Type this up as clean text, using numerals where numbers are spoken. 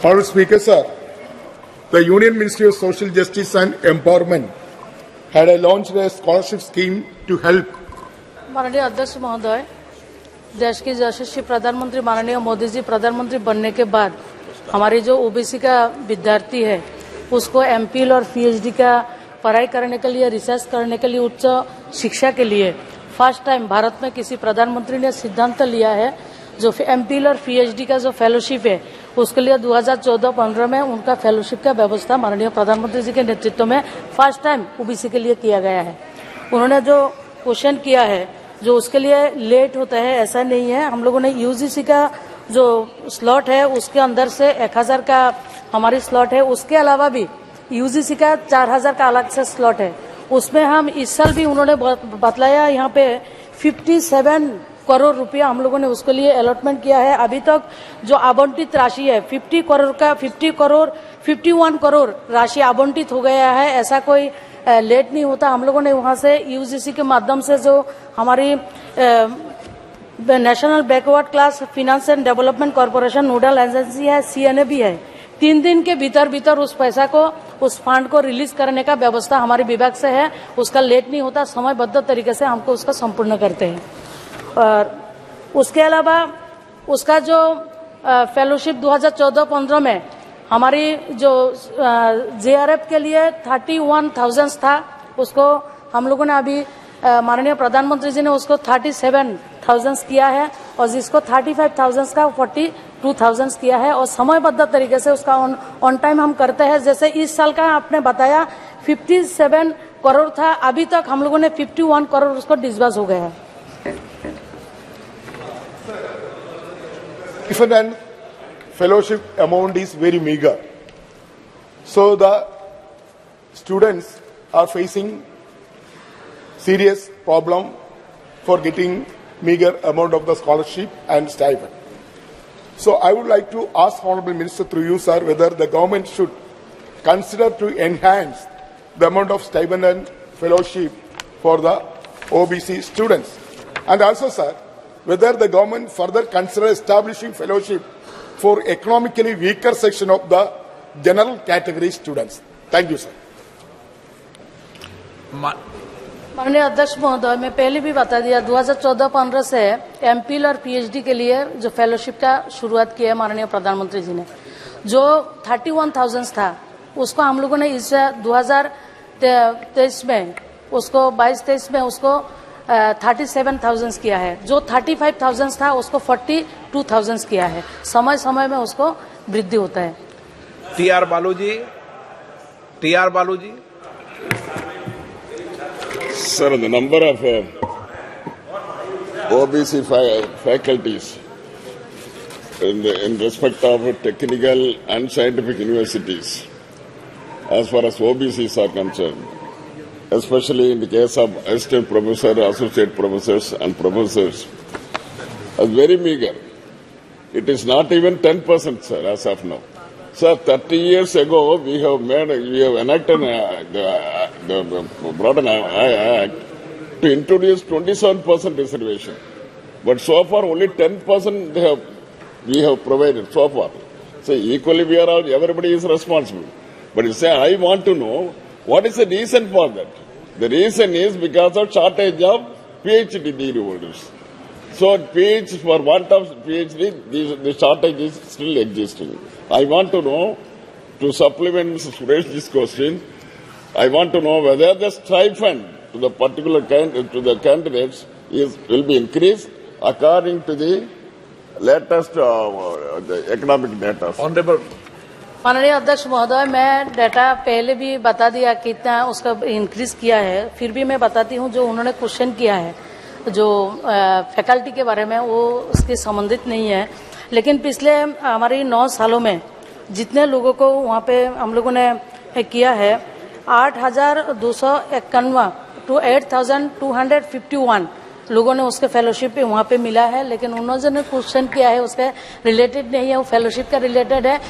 Honourable Speaker, sir, the Union Ministry of Social Justice and Empowerment had launched a scholarship scheme to help. माननीय अध्यक्ष महोदय, देश के यशस्वी प्रधानमंत्री माननीय मोदी जी प्रधानमंत्री बनने के बाद हमारे जो ओबीसी का विद्यार्थी है उसको एमपीएल और पीएचडी का पढ़ाई करने के लिए, रिसर्च करने के लिए, उच्च शिक्षा के लिए फर्स्ट टाइम भारत में किसी प्रधानमंत्री ने सिद्धांत लिया है। जो एमपीएल और पीएचडी का जो फेलोशिप है उसके लिए 2014-15 में उनका फेलोशिप का व्यवस्था माननीय प्रधानमंत्री जी के नेतृत्व में फर्स्ट टाइम ओबीसी के लिए किया गया है। उन्होंने जो क्वेश्चन किया है जो उसके लिए लेट होता है ऐसा नहीं है। हम लोगों ने यूजीसी का जो स्लॉट है उसके अंदर से 1000 का हमारी स्लॉट है, उसके अलावा भी यूजीसी का 4000 का अलग से स्लॉट है। उसमें हम इस साल भी उन्होंने बतलाया यहाँ पे 57 करोड़ रुपया हम लोगों ने उसके लिए अलॉटमेंट किया है। अभी तक जो आवंटित राशि है 51 करोड़ राशि आवंटित हो गया है। ऐसा कोई लेट नहीं होता। हम लोगों ने वहाँ से यूजीसी के माध्यम से जो हमारी national backward class finance and development corporation nodal agency है, सीएनए भी है, 3 दिन के भीतर उस पैसा को, उस फंड को रिलीज करने का व्यवस्था हमारे विभाग से है। उसका लेट नहीं होता, समयबद्ध तरीके से हमको उसका संपूर्ण करते हैं। और उसके अलावा उसका जो फेलोशिप 2014-15 में हमारी जो जेआरएफ के लिए 31,000 था, उसको हम लोगों ने अभी माननीय प्रधानमंत्री जी ने उसको 37,000 किया है और जिसको 35,000 का 42,000 किया है और समयबद्ध तरीके से उसका ऑन टाइम हम करते हैं। जैसे इस साल का आपने बताया 57 करोड़ था, अभी तक हम लोगों ने 51 करोड़ उसको डिस्बर्स हो गया है। If an fellowship amount is very meager, so the students are facing serious problem for getting meager amount of the scholarship and stipend. So I would like to ask Honourable Minister through you, sir, whether the government should consider to enhance the amount of stipend and fellowship for the OBC students. And also, sir, whether the government further consider establishing fellowship for economically weaker section of the general category students. Thank you, sir. माननीय अध्यक्ष महोदय, मैं पहले भी बता दिया 2014-15 से MPL और पीएचडी के लिए जो फेलोशिप का शुरुआत किया है माननीय प्रधानमंत्री जी ने, जो 31,000 था उसको हम लोगों ने इस 2023 में उसको 22-23 में उसको 37,000 किया है। जो 35,000 था उसको 42,000 किया है। समय समय में उसको वृद्धि होता है। टीआर बालू जी। Sir, the number of OBC faculties in respect of technical and scientific universities, as far as OBCs are concerned, especially in the case of assistant professor, associate professors and professors, is very meager. It is not even 10%, sir, as of now. Sir, 30 years ago, we have enacted brought an act to introduce 27% reservation. But so far, only 10% we have provided so far. So equally, everybody is responsible. But you say, I want to know what is the reason for that. The reason is because of shortage of PhD degree holders. So for want of PhD, the shortage is still existing. I want to know, to supplement Mr. Suresh's question, I want to know whether the stipend to the particular candidates will be increased according to the latest the economic data. Honorable. माननीय अध्यक्ष महोदय, मैं data पहले भी बता दिया कितना उसका इंक्रीज किया है, फिर भी मैं बताती हूँ जो उन्होंने क्वेश्चन किया है जो फैकल्टी के बारे में, वो उसके संबंधित नहीं है। लेकिन पिछले हमारी 9 सालों में जितने लोगों को वहाँ पे हम लोगों ने किया है 8,251 to 8,251 लोगों ने उसके फेलोशिप पे वहाँ पे मिला है। लेकिन उन्होंने क्वेश्चन किया है उसके रिलेटेड नहीं है, वो फेलोशिप का रिलेटेड है।